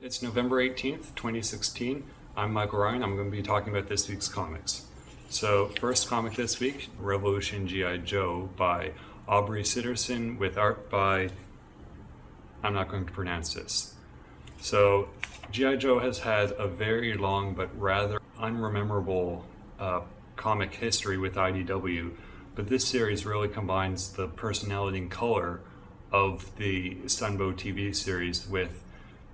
It's November 18th, 2016. I'm Michael Ryan. I'm going to be talking about this week's comics. So, first comic this week, Revolution G.I. Joe by Aubrey Sitterson with art by, I'm not going to pronounce this. So, G.I. Joe has had a very long but rather unrememberable comic history with IDW, but this series really combines the personality and color of the Sunbow TV series with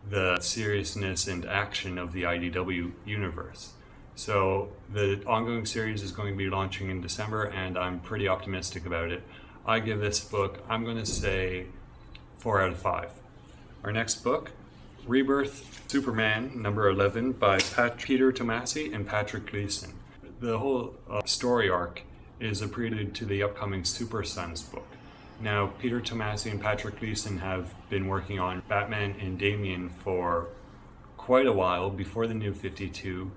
the seriousness and action of the IDW universe. So the ongoing series is going to be launching in December, and I'm pretty optimistic about it. I give this book, I'm going to say 4 out of 5. Our next book, Rebirth Superman number 11 by Peter Tomasi and Patrick Gleason. The whole story arc is a prelude to the upcoming Super Sons book. Now, Peter Tomasi and Patrick Gleason have been working on Batman and Damian for quite a while, before the New 52,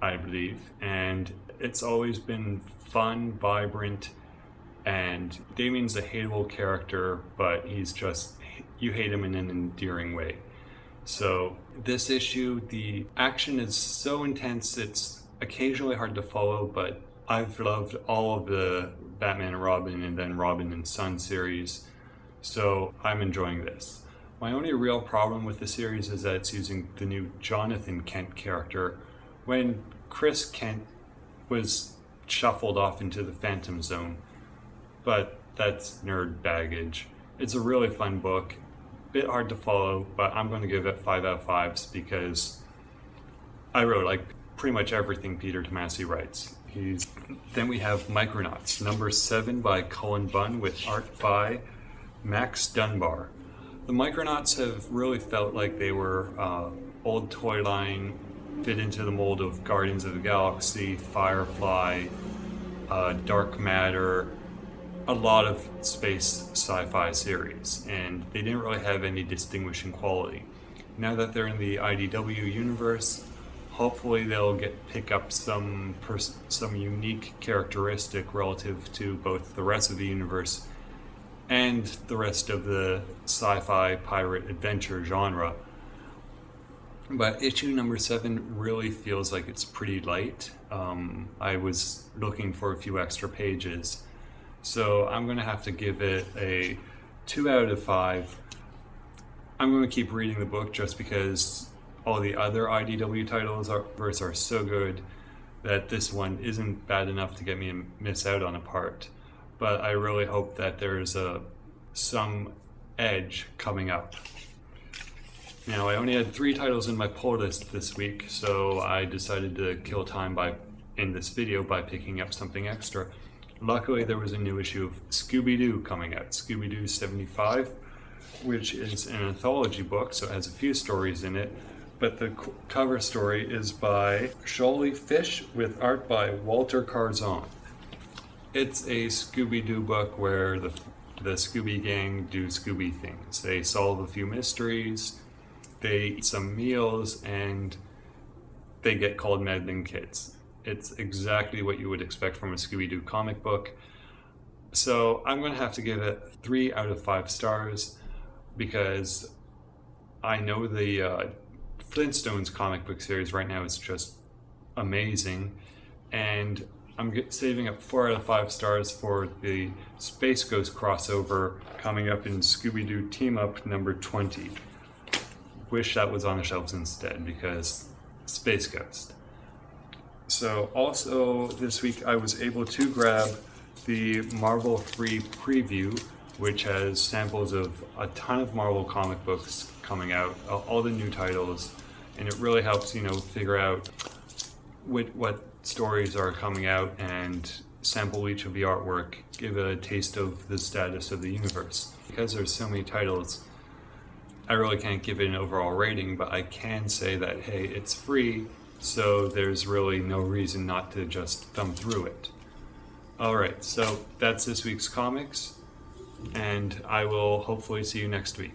I believe, and it's always been fun, vibrant, and Damian's a hateable character, but he's just, you hate him in an endearing way. So this issue, the action is so intense, it's occasionally hard to follow, but I've loved all of the Batman and Robin and then Robin and Son series, so I'm enjoying this. My only real problem with the series is that it's using the new Jonathan Kent character when Chris Kent was shuffled off into the Phantom Zone, but that's nerd baggage. It's a really fun book, bit hard to follow, but I'm going to give it 5 out of 5s because I really like pretty much everything Peter Tomasi writes. Then we have Micronauts, number 7 by Cullen Bunn with art by Max Dunbar. The Micronauts have really felt like they were old toy line, fit into the mold of Guardians of the Galaxy, Firefly, Dark Matter, a lot of space sci-fi series, and they didn't really have any distinguishing quality. Now that they're in the IDW universe, hopefully they'll pick up some unique characteristic relative to both the rest of the universe and the rest of the sci-fi pirate adventure genre. But issue number 7 really feels like it's pretty light. I was looking for a few extra pages, so I'm going to have to give it a 2 out of 5. I'm going to keep reading the book just because all the other IDW titles are so good that this one isn't bad enough to get me to miss out on a part. But I really hope that there's some edge coming up. Now, I only had 3 titles in my pull list this week, so I decided to kill time in this video by picking up something extra. Luckily, there was a new issue of Scooby-Doo coming out, Scooby-Doo 75, which is an anthology book, so it has a few stories in it. But the cover story is by Sholly Fish with art by Walter Carzon. It's a Scooby-Doo book where the Scooby gang do Scooby things. They solve a few mysteries, they eat some meals, and they get called meddling kids. It's exactly what you would expect from a Scooby-Doo comic book. So I'm going to have to give it 3 out of 5 stars because I know the Flintstones comic book series right now is just amazing, and I'm saving up 4 out of 5 stars for the Space Ghost crossover coming up in Scooby-Doo Team Up number 20. Wish that was on the shelves instead because Space Ghost. So also this week I was able to grab the Marvel Free Preview, which has samples of a ton of Marvel comic books coming out, all the new titles, and it really helps, figure out what stories are coming out and sample each of the artwork, give a taste of the status of the universe. Because there's so many titles, I really can't give it an overall rating, but I can say that, hey, it's free, so there's really no reason not to just thumb through it. Alright, so that's this week's comics, and I will hopefully see you next week.